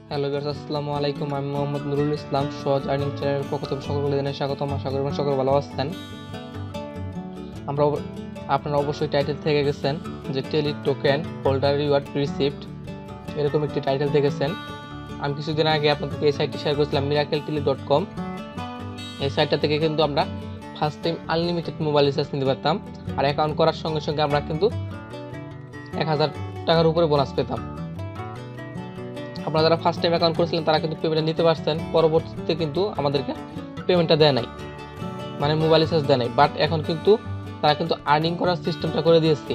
Hello viewers, আসসালামু আলাইকুম। আমি মোহাম্মদ নুরুল ইসলাম। সহজ আর্নিং চ্যানেলের পক্ষ থেকে সকলকে জানাই স্বাগতম। আশা করি সকলে ভালো আছেন। আপনারা অবশ্যই টাইটেল থেকে গেছেন যে tele token holder reward receipt, এরকম একটি টাইটেল দেখেছেন। আমি কিছুদিন আগে আপনাদেরকে এই সাইটটি শেয়ার করেছিলাম MiracleTele.com। এই সাইটটা থেকে কিন্তু আমরা first time unlimited mobile recharge নিতে পারতাম, আর অ্যাকাউন্ট করার সঙ্গে সঙ্গে আমরা কিন্তু 1000 টাকার উপরে বোনাস পেতাম। আপনারা যারা ফার্স্ট টাইম অ্যাকাউন্ট করেছিলেন তারা কিন্তু পেমেন্টটা নিতে পারছেন, পরবর্তীতে কিন্তু আমাদেরকে পেমেন্টটা দেয় নাই, মানে মোবাইল রিচার্জ দেয় নাই। বাট এখন কিন্তু তারা কিন্তু আর্নিং করার সিস্টেমটা করে দিয়েছে।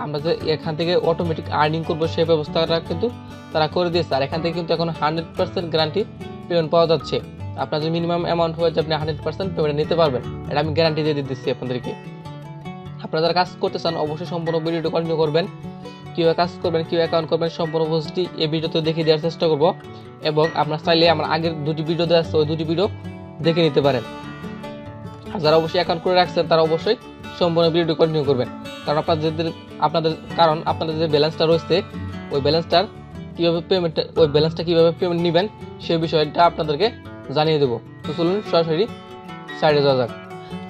আমরা যে এখান থেকে অটোমেটিক আর্নিং করবো সেই ব্যবস্থাটা কিন্তু তারা করে দিয়েছে। আর এখান থেকে কিন্তু এখন 100% গ্যারান্টি পেমেন্ট পাওয়া যাচ্ছে। আপনার যে মিনিমাম অ্যামাউন্ট হয়েছে আপনি 100% পেমেন্ট নিতে পারবেন, এটা আমি গ্যারান্টি দিয়ে দিচ্ছি আপনাদেরকে। আপনারা যারা কাজ করতে চান অবশ্যই সম্পূর্ণ ভিডিওটা কন্টিনিউ করবেন। কীভাবে কাজ করবেন, কীভাবে অ্যাকাউন্ট করবেন, সম্পূর্ণ প্রসেসটি এই ভিডিওতে দেখিয়ে দেওয়ার চেষ্টা করব। এবং আপনার চাইলে আমার আগের দুটি ভিডিও দেওয়া আছে, ওই দুটি ভিডিও দেখে নিতে পারেন। আর যারা অবশ্যই অ্যাকাউন্ট করে রাখছেন তারা অবশ্যই সম্পূর্ণ ভিডিওটি কন্টিনিউ করবেন, কারণ আপনাদের যে ব্যালেন্সটা রয়েছে ওই ব্যালেন্সটা কীভাবে পেমেন্ট নেবেন সেই বিষয়টা আপনাদেরকে জানিয়ে দেবো। তো চলুন সরাসরি সাইডে যাওয়া যাক।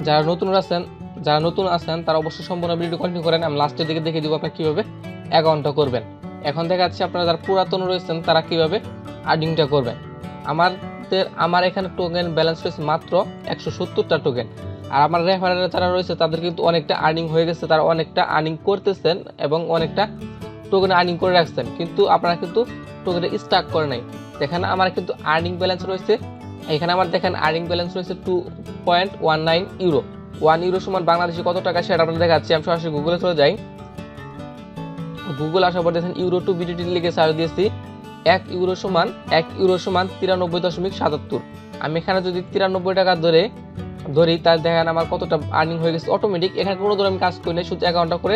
যারা নতুন আছেন তারা অবশ্যই সম্পূর্ণ ভিডিও কন্টিনিউ করেন। আমি লাস্টের দিকে দেখিয়ে দেবো আপনার কীভাবে অ্যাকাউন্টটা করবেন। এখন দেখাচ্ছি আপনারা যারা পুরাতন রয়েছেন তারা কীভাবে আর্নিংটা করবেন। আমার এখানে টোকেন ব্যালেন্স রয়েছে মাত্র 170টা টোকেন। আর আমার রেফারেলে যারা রয়েছে তাদের কিন্তু অনেকটা আর্নিং হয়ে গেছে, তারা অনেকটা আর্নিং করতেছেন এবং অনেকটা টোকেন আর্নিং করে রাখছেন, কিন্তু আপনারা কিন্তু টোকেনে স্টাক করে নাই। দেখেন আমার কিন্তু আর্নিং ব্যালেন্স রয়েছে, এখানে আমার দেখেন আর্নিং ব্যালেন্স রয়েছে 2.19 ইউরো। 1 ইউরো সমান বাংলাদেশে কত টাকা সেটা আপনাদের দেখাচ্ছি। আমি সরাসরি গুগলে চলে যাই। গুগল আসার পর দেখেন ইউরো টু বিডিটি লিখে সার্চ দিয়েছি। 1 ইউরো সমান 93.77। আমি এখানে যদি 93 টাকা ধরি তাহলে দেখেন আমার কতটা আর্নিং হয়ে গেছে অটোমেটিক। এখানে কোনো ধরনের আমি কাজ করি না, শুধু অ্যাকাউন্টটা করে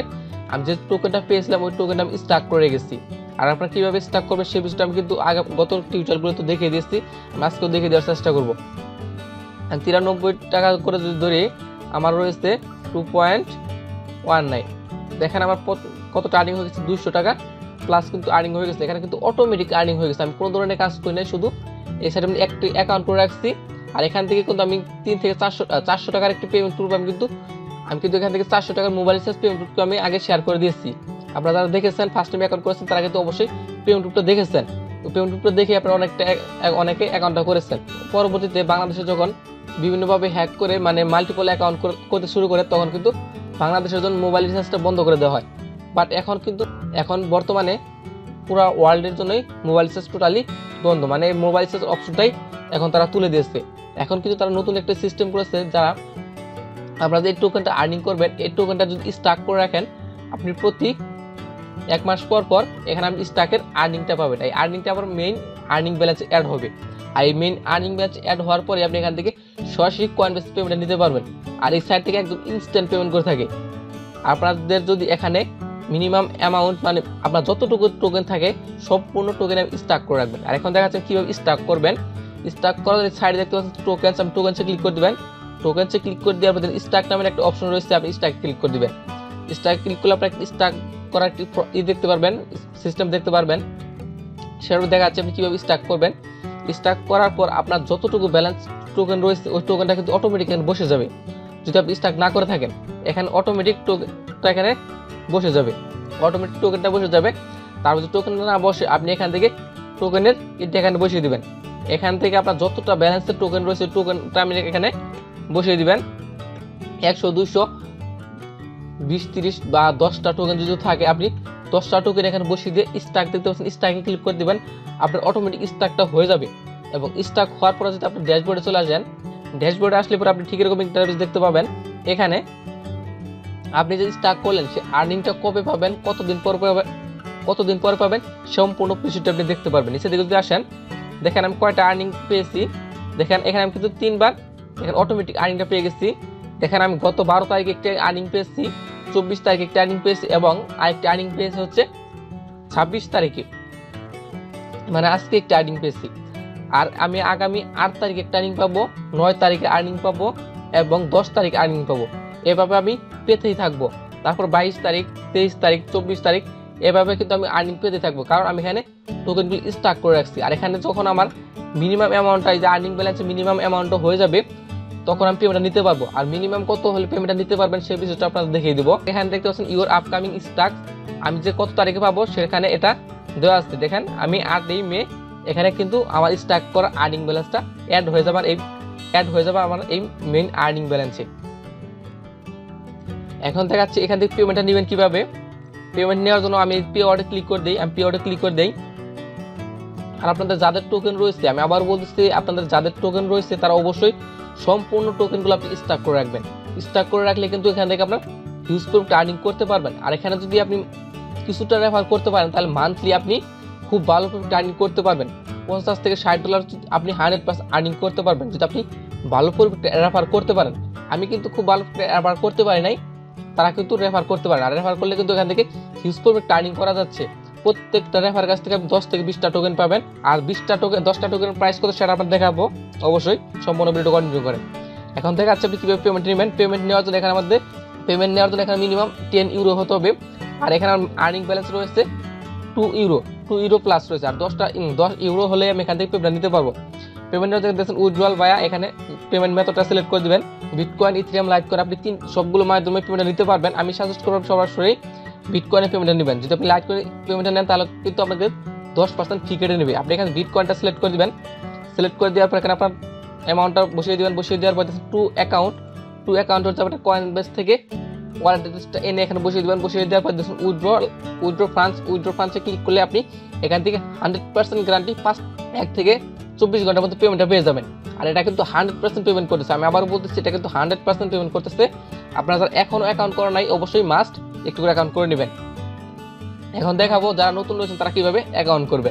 আমি যে টোকেনটা পেয়েছিলাম ওই টোকেনটা আমি স্টাক করে গেছি। আর আপনারা কীভাবে স্টাক করবেন সেই বিষয়টা আমি কিন্তু গত টিউটোরিয়ালগুলো তো দেখিয়ে দিয়েছি, আমি আজকেও দেখিয়ে দেওয়ার চেষ্টা করবো। 93 টাকা করে যদি ধরি আমার রয়েছে 2.19। দেখেন আমার কতটা আর্নিং হয়ে গেছে, 200 টাকা প্লাস কিন্তু আর্নিং হয়ে গেছে। এখানে কিন্তু অটোমেটিক আর্নিং হয়ে গেছে, আমি কোনো ধরনের কাজ করি নাই, শুধু এই সাইডে আমি একটি অ্যাকাউন্ট করে রাখছি। আর এখান থেকে কিন্তু আমি 3 থেকে 400 টাকার একটি পেমেন্ট প্রুফ আমি কিন্তু এখান থেকে 400 টাকার মোবাইল রিচার্জ পেমেন্ট প্রুফকে আমি আগে শেয়ার করে দিয়েছি। আপনারা যারা দেখেছেন ফার্স্ট টাইম অ্যাকাউন্ট করেছেন তারা কিন্তু অবশ্যই পেমেন্ট প্রুফটা দেখেছেন। তো পেমেন্ট প্রুফটা দেখে আপনারা অনেকে অ্যাকাউন্টটা করেছেন। পরবর্তীতে বাংলাদেশে যখন বিভিন্নভাবে হ্যাক করে মানে মাল্টিপল অ্যাকাউন্ট করতে শুরু করে তখন কিন্তু বাংলাদেশের জন্য মোবাইল রিচার্জটা বন্ধ করে দেওয়া হয়। বাট এখন বর্তমানে পুরো ওয়ার্ল্ডের জন্যই মোবাইল রিচার্জ টোটালি বন্ধ, মানে মোবাইল রিচার্জ অপশনটাই এখন তারা তুলে দিয়েছে। এখন কিন্তু তারা নতুন একটা সিস্টেম করেছে, যারা আপনারা এই টোকেনটা আর্নিং করবেন, এই টোকেনটা যদি স্টাক করে রাখেন আপনি প্রতি 1 মাস পর এখানে আপনি স্টাকের আর্নিংটা পাবেন। এই আর্নিংটা আবার মেইন আর্নিং ব্যালেন্সে অ্যাড হবে। আর এই মেইন আর্নিং ব্যালেন্স অ্যাড হওয়ার পরে আপনি এখান থেকে সরাসরি কয়েন বেস পেমেন্ট নিতে পারবেন। আর এই সাইট থেকে একদম ইনস্ট্যান্ট পেমেন্ট করে থাকে। আপনাদের যদি এখানে মিনিমাম অ্যামাউন্ট মানে আপনার যতটুকু টোকেন থাকে সম্পূর্ণ টোকেন স্টাক করে রাখবেন। আর এখন দেখা যাচ্ছে কীভাবে স্টাক করবেন। স্টাক করার সাইডে দেখতে পাচ্ছেন টোকেন্স, আপনি টোকেন্সে ক্লিক করে দেবেন। টোকেন্সে ক্লিক করে দেওয়ার পর স্টাক নামের একটা অপশন রয়েছে, আপনি স্টাক ক্লিক করে দেবেন। স্টাক ক্লিক করলে আপনি স্টাক করার একটি দেখতে পারবেন, সিস্টেম দেখতে পারবেন। সেটা দেখা যাচ্ছে আপনি কীভাবে স্টাক করবেন। স্টাক করার পর আপনার যতটুকু ব্যালেন্স টোকেন রয়েছে ওই টোকেনটা কিন্তু অটোমেটিক বসে যাবে। যদি আপনি স্টাক না করে থাকেন এখানে অটোমেটিক টোকেনটা এখানে বসে যাবে, অটোমেটিক টোকেনটা বসে যাবে। তারপর যদি টোকেন না বসে আপনি এখান থেকে টোকেনের এটা এখানে বসিয়ে দিবেন। এখান থেকে আপনার যতটা ব্যালেন্সের টোকেন রয়েছে টোকেনটা আপনি এখানে বসিয়ে দিবেন। 100, 200, 20, 30 বা 10টা টোকেন যদি থাকে আপনি 10টা টোকেন এখানে বসিয়ে দিয়ে স্টাক দেখতে পাচ্ছেন, স্টাকে ক্লিক করে দিবেন। আপনার অটোমেটিক স্টাকটা হয়ে যাবে। এবং স্টাক হওয়ার পরে যদি আপনি ড্যাশবোর্ডে চলে আসেন, ড্যাশবোর্ডে আসলে পরে আপনি ঠিক এরকম ইন্টারফেস দেখতে পাবেন। এখানে আপনি যদি স্টাক করলেন সে আর্নিংটা কবে পাবেন, কতদিন পরে পাবেন সম্পূর্ণ বিষয়টা আপনি দেখতে পারবেন। নিচে দিকে যদি আসেন দেখেন আমি কয়টা আর্নিং পেয়েছি। দেখেন এখানে আমি কিন্তু 3বার এখানে অটোমেটিক আর্নিংটা পেয়ে গেছি। দেখেন আমি গত 12 তারিখে একটা আর্নিং পেয়েছি, 24 তারিখে একটা আর্নিং পেয়েছি এবং আরেকটা আর্নিং পেয়েছি হচ্ছে 26 তারিখে, মানে আজকে একটা আর্নিং পেয়েছি। আর আমি আগামী 8 তারিখে একটা আর্নিং পাবো, 9 তারিখে আর্নিং পাবো এবং 10 তারিখে আর্নিং পাবো। এভাবে আমি পেতেই থাকবো। তারপর 22 তারিখ, 23 তারিখ, 24 তারিখ এভাবে কিন্তু আমি আর্নিং পেতে থাকবো, কারণ আমি এখানে টোকেনগুলো স্টক করে রাখছি। আর এখানে যখন আমার মিনিমাম অ্যামাউন্টটা এই যে আর্নিং ব্যালেন্সে মিনিমাম অ্যামাউন্টটা হয়ে যাবে তখন আমি পেমেন্টটা নিতে পারবো। আর মিনিমাম কত হলে পেমেন্টটা নিতে পারবেন সেই বিষয়টা আপনাদের দেখিয়ে দেবো। এখানে দেখতে পাচ্ছেন ইউর আপকামিং স্টক, আমি যে কত তারিখে পাবো সেখানে এটা দেওয়া আছে। দেখেন আমি 8ই মে এখানে কিন্তু আমার স্টক করা আর্নিং ব্যালেন্সটা অ্যাড হয়ে যাবে আমার এই মেইন আর্নিং ব্যালেন্সে। এখন দেখাচ্ছি এখান থেকে পেমেন্টটা নেবেন কিভাবে। পেমেন্ট নেওয়ার জন্য আমি পে অর্ডারে ক্লিক করে দিই। আর আপনাদের যাদের টোকেন রয়েছে, আমি আবার বলতেছি, আপনাদের যাদের টোকেন রয়েছে তারা অবশ্যই সম্পূর্ণ টোকেনগুলো আপনি স্টক করে রাখবেন। স্টক করে রাখলে কিন্তু এখান থেকে আপনার হিউজ পরিমাণ আর্নিং করতে পারবেন। আর এখানে যদি আপনি কিছুটা রেফার করতে পারেন তাহলে মান্থলি আপনি খুব ভালো পরিমাণ আর্নিং করতে পারবেন। $50 থেকে $60 আপনি 100% আর্নিং করতে পারবেন যদি আপনি ভালো পরিমাণ রেফার করতে পারেন। আমি কিন্তু খুব ভালো রেফার করতে পারি নাই, তারা কিন্তু রেফার করতে পারে। আর রেফার করলে কিন্তু এখান থেকে হিউজ পরিমাণ আর্নিং করা যাচ্ছে। প্রত্যেকটা রেফার কাছ থেকে 10 থেকে 20টা টোকেন পাবেন। আর 10টা টোকেনের প্রাইস কত সেটা আপনার দেখাবো, অবশ্যই সম্পূর্ণ ভিডিও কন্টিনিউ করেন। এখন থেকে আপনি কিভাবে পেমেন্ট নেবেন। পেমেন্ট নেওয়ার জন্য এখানে মিনিমাম 10 ইউরো হতে হবে। আর এখানে আর্নিং ব্যালেন্স রয়েছে 2 ইউরো প্লাস রয়েছে। আর 10 ইউরো হলে আমি এখান থেকে পেমেন্ট নিতে পারবো। পেমেন্ট নেওয়ার জন্য দেখছেন উইথড্রয়াল ভায়া, এখানে পেমেন্ট মেথডটা সিলেক্ট করে দিবেন। বিটকয়েন, ইথেরিয়াম, লাইটকয়েন আপনি সবগুলো মাধ্যমে পেমেন্ট নিতে পারবেন। আমি সাজেস্ট করব সরাসরি বিটকয়েনে পেমেন্ট নেবেন। যদি আপনি লাইটকয়েনে পেমেন্ট নেন তাহলে কিন্তু আপনাদের 10% ফি কেটে নেবে। আপনি এখানে বিটকয়েনটা সিলেক্ট করে দিবেন। সিলেক্ট করে দেওয়ার পর এখানে আপনার অ্যামাউন্টটা বসিয়ে দিবেন। বসিয়ে দেওয়ার পর টু অ্যাকাউন্ট হচ্ছে আপনার কয়েন বেস থেকে ওয়ালেট অ্যাড্রেসটা এনে এখানে বসিয়ে দিবেন। বসিয়ে দেওয়ার পর দেখুন উইথড্র ফান্ডসে ক্লিক করলে আপনি এখান থেকে 100% গ্যারান্টি 1 থেকে 24 ঘন্টার মধ্যে পেমেন্টটা পেয়ে যাবেন। আর এটা কিন্তু 100% পেমেন্ট করতেছে। আমি আবার বলতেছি এটা কিন্তু 100% পেমেন্ট করতেছে। আপনারা যারা এখনো অ্যাকাউন্ট করা নাই অবশ্যই মাস্ট একটু করে অ্যাকাউন্ট করে নেবেন। এখন দেখাবো যারা নতুন রয়েছেন তারা কিভাবে অ্যাকাউন্ট করবে।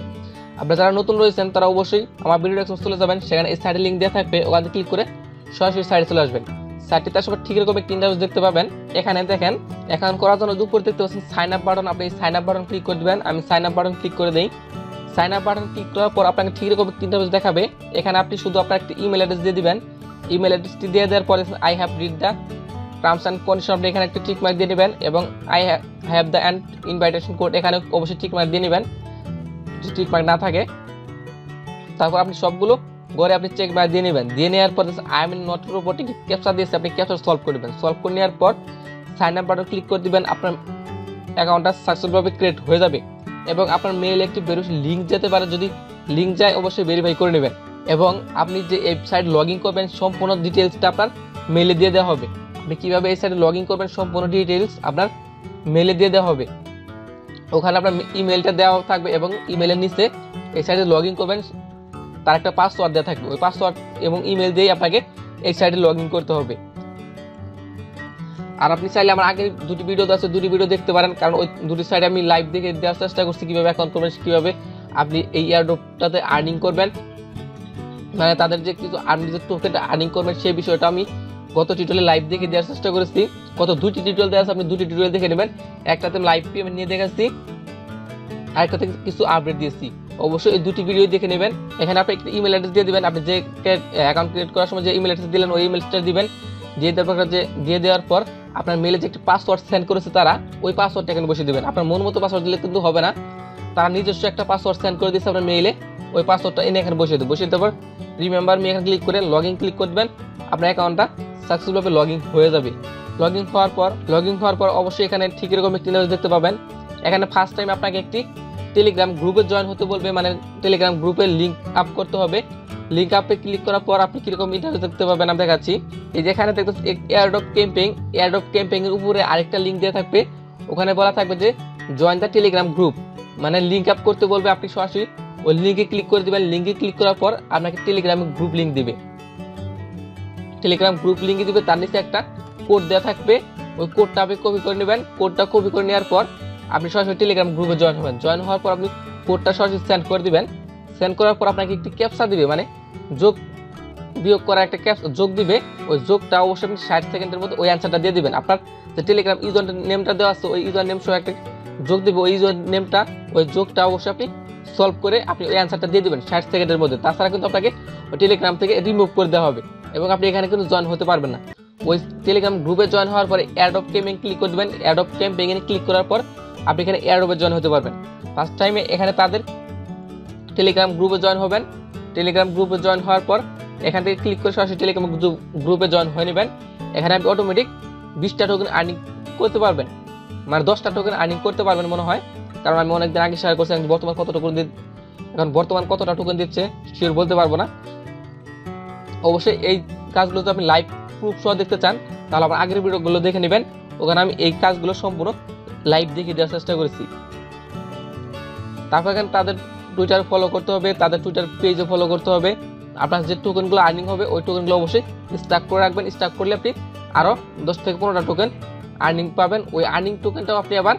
আপনারা যারা নতুন রয়েছেন তারা অবশ্যই আমার ভিডিও ডেসক্রিপশনে চলে যাবেন, সেখানে এই সাইডে লিঙ্ক দেওয়া থাকবে, ওখানে ক্লিক করে সরাসরি সাইডে চলে আসবেন। সাইটটিতে আসলে ঠিক এরকম একটি ইন্টারফেস দেখতে পাবেন। এখানে দেখেন অ্যাকাউন্ট করার জন্য দুপুর দেখতে পাচ্ছেন সাইন আপ বাটন, আপনি সাইন আপ বাটন ক্লিক করে দিবেন। আমি সাইন আপ বাটন ক্লিক করে দিই। সাইন আপ বাটন ক্লিক করার পর আপনাকে ঠিক এরকম একটি ইন্টারফেস দেখাবে। এখানে আপনি শুধু আপনার একটা ইমেল অ্যাড্রেস দিয়ে দিবেন। ইমেল অ্যাড্রেসটি দিয়ে দেওয়ার পরে I have read the terms and condition আপনি এখানে একটা টিক মার্ক দিয়ে নেবেন এবং I have the and invitation code এখানে অবশ্যই টিক মার্ক দিয়ে নেবেন। যদি টিক মার্ক না থাকে তারপর আপনি সবগুলো ঘরে আপনি চেক মার্ক দিয়ে নেবেন। দিয়ে নেওয়ার পর I am not robotic captcha দিয়েছে, আপনি ক্যাপচা সলভ করে দেবেন। সলভ করে নেওয়ার পর সাইন আপ বাটন ক্লিক করে দিবেন। আপনার অ্যাকাউন্টটা সাকসেসফুলভাবে ক্রিয়েট হয়ে যাবে এবং আপনার মেইলে একটি লিঙ্ক যেতে পারে। যদি লিঙ্ক যায় অবশ্যই ভেরিফাই করে নেবেন এবং আপনি যে ওয়েবসাইট লগ ইন করবেন সম্পূর্ণ ডিটেলসটা আপনার মেইলে দিয়ে দেওয়া হবে। আপনি কীভাবে এই সাইটে লগ ইন করবেন সম্পূর্ণ ডিটেলস আপনার মেইলে দিয়ে দেওয়া হবে। ওখানে আপনার ইমেলটা দেওয়া থাকবে এবং ইমেলের নিচে এই সাইটে লগ ইন করবেন তার একটা পাসওয়ার্ড দেওয়া থাকবে। ওই পাসওয়ার্ড এবং ইমেল দিয়েই আপনাকে এই সাইটে লগ ইন করতে হবে। আর আপনি চাইলে আমার আগে দুটি ভিডিও আছে, দুটি ভিডিও দেখতে পারেন, কারণ ওই দুটি সাইডে আমি লাইভ দেখে দেওয়ার চেষ্টা করছি কীভাবে অ্যাকাউন্ট করবেন, কীভাবে আপনি এই এয়ারড্রপটাতে আর্নিং করবেন, মানে তাদের যে কিছু যে টোকেনটা আর্নিং করবেন সেই বিষয়টা আমি গত টিউটোরিয়ালে লাইভ দেখে দেওয়ার চেষ্টা করেছি। গত দুটি টিউটোরিয়াল দেওয়া আছে, আপনি দুটি টিউটোরিয়াল দেখে নেবেন। একটাতে লাইভ পেমেন্ট নিয়ে দেখাচ্ছি, আরেকটাতে কিছু আপডেট দিয়েছি। অবশ্যই এই দুটি ভিডিও দেখে নেবেন। এখানে আপনি একটা ইমেল অ্যাড্রেস দিয়ে দিবেন। আপনি যে অ্যাকাউন্ট ক্রিয়েট করার সময় যে ইমেল অ্যাড্রেস দিলেন ওই ইমেলটা দিবেন। দিয়ে দেওয়ার পর আপনার মেইলে যে একটি পাসওয়ার্ড সেন্ড করেছে তারা, ওই পাসওয়ার্ডটা এখানে বসিয়ে দেবেন। আপনার মন মতো পাসওয়ার্ড দিলে কিন্তু হবে না, তারা নিজস্ব একটা পাসওয়ার্ড সেন্ড করে দিয়েছে আপনার মেইলে, ওই পাসওয়ার্ডটা এনে এখানে বসিয়ে দেবেন। বসিয়ে দেওয়ার পর রিমেম্বার মি এখানে ক্লিক করে লগ ইন ক্লিক করে দেবেন। আপনার অ্যাকাউন্টটা সাকসেসফুলভাবে লগ ইন হয়ে যাবে। লগ ইন হওয়ার পর অবশ্যই এখানে ঠিক এরকম একটি ইন্টারফেস দেখতে পাবেন। এখানে ফার্স্ট টাইম আপনাকে একটি টেলিগ্রাম গ্রুপে জয়েন হতে বলবে, মানে টেলিগ্রাম গ্রুপে লিঙ্ক আপ করতে হবে। লিঙ্ক আপে ক্লিক করার পর আপনি কীরকম ইন্টারফেস দেখতে পাবেন আমি দেখাচ্ছি। এই যেখানে দেখতে এয়ারড্রপ ক্যাম্পিং এর উপরে আরেকটা লিঙ্ক দেওয়া থাকবে। ওখানে বলা থাকবে যে জয়েন দ্য টেলিগ্রাম গ্রুপ, মানে লিঙ্ক আপ করতে বলবে। আপনি সরাসরি ওই লিঙ্কে ক্লিক করে দেবেন। লিঙ্কে ক্লিক করার পর আপনাকে টেলিগ্রাম গ্রুপ লিঙ্ক দিবে। তার নিচে একটা কোড দেওয়া থাকবে, ওই কোডটা আপনি কপি করে নেবেন। কোডটা কপি করে নেওয়ার পর আপনি সরাসরি টেলিগ্রাম গ্রুপে জয়েন হবেন। জয়েন হওয়ার পর আপনি কোডটা সরাসরি সেন্ড করে দিবেন। সেন্ড করার পর আপনাকে একটি ক্যাপচা দিবে, মানে যোগ বিয়োগ করা একটা যোগ দিবে। ওই যোগটা অবশ্যই আপনি 60 সেকেন্ডের মধ্যে ওই অ্যান্সারটা দিয়ে দিবেন। আপনার যে টেলিগ্রাম ইউজার নেমটা দেওয়া আছে ওই ইউজার নেম সহ একটা যোগ দিবে। ওই ইউজার নেমটা ওই যোগটা অবশ্যই আপনি সলভ করে আপনি ওই অ্যান্সারটা দিয়ে দেবেন 60 সেকেন্ডের মধ্যে। তাছাড়া কিন্তু আপনাকে ওই টেলিগ্রাম থেকে রিমুভ করে দেওয়া হবে এবং আপনি এখানে কিন্তু জয়েন হতে পারবেন না। ওই টেলিগ্রাম গ্রুপে জয়েন হওয়ার পরে অ্যাডপ ক্যাম্পিং ক্লিক করে দেবেন। অ্যাডপ ক্যাম্পিং এ ক্লিক করার পর আপনি এখানে এয়ারড্রপে জয়েন হতে পারবেন। ফার্স্ট টাইমে এখানে তাদের টেলিগ্রাম গ্রুপে জয়েন হবেন। টেলিগ্রাম গ্রুপে জয়েন হওয়ার পর এখান থেকে ক্লিক করে সরাসরি টেলিগ্রাম গ্রুপে জয়েন হয়ে নেবেন। এখানে আপনি অটোমেটিক 20টা টোকেন আর্নিং করতে পারবেন, মানে 10টা টোকেন আর্নিং করতে পারবেন মনে হয়, কারণ আমি অনেকদিন আগে শেয়ার করছি। বর্তমান কতটা টোকেন দিচ্ছে শিওর বলতে পারবো না। অবশ্যই এই কাজগুলো যদি আপনি লাইভ প্রুফ সহ দেখতে চান তাহলে আমার আগের ভিডিওগুলো দেখে নেবেন, ওখানে আমি এই কাজগুলো সম্পূর্ণ লাইভ দেখে দেওয়ার চেষ্টা করেছি। তারপর এখানে তাদের টুইটার ফলো করতে হবে, তাদের টুইটার পেজও ফলো করতে হবে। আপনার যে টোকেনগুলো আর্নিং হবে ওই টোকেনগুলো অবশ্যই স্ট্যাক করে রাখবেন। স্ট্যাক করলে আপনি আরও 10 থেকে 15টা টোকেন আর্নিং পাবেন। ওই আর্নিং টোকেনটাও আপনি আবার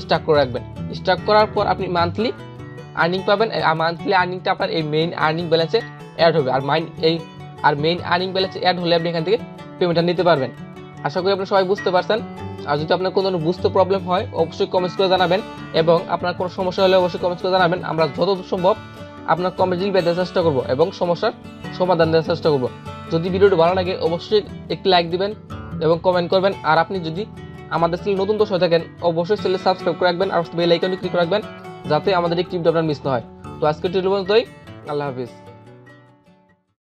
স্ট্যাক করে রাখবেন। স্ট্যাক করার পর আপনি মান্থলি আর্নিং পাবেন। আর মান্থলি আর্নিংটা আপনার এই মেইন আর্নিং ব্যালেন্সে অ্যাড হবে। আর মেইন আর্নিং ব্যালেন্সে অ্যাড হলে আপনি এখান থেকে পেমেন্টটা নিতে পারবেন। আশা করি আপনারা সবাই বুঝতে পারছেন। আর যদি আপনার কোনো বুঝতে প্রবলেম হয় অবশ্যই কমেন্টস করে জানাবেন, এবং আপনার কোনো সমস্যা হলে অবশ্যই কমেন্টস করে জানাবেন। আমরা যতদূর সম্ভব আপনার কমেন্ট রিপ্লাই দেওয়ার চেষ্টা করবো এবং সমস্যার সমাধান দেওয়ার চেষ্টা করবো। যদি ভিডিওটি ভালো লাগে অবশ্যই একটি লাইক দিবেন এবং কমেন্ট করবেন। আর আপনি যদি আমাদের চ্যানেল নতুন দর্শক হয়ে থাকেন অবশ্যই চ্যানেল সাবস্ক্রাইব করে রাখবেন আর বেল আইকনে ক্লিক করে রাখবেন যাতে আমাদের এই ক্লিপটা আপনার মিস না হয়। তো আজকের ভিডিও পর্যন্তই, আল্লাহ হাফিজ।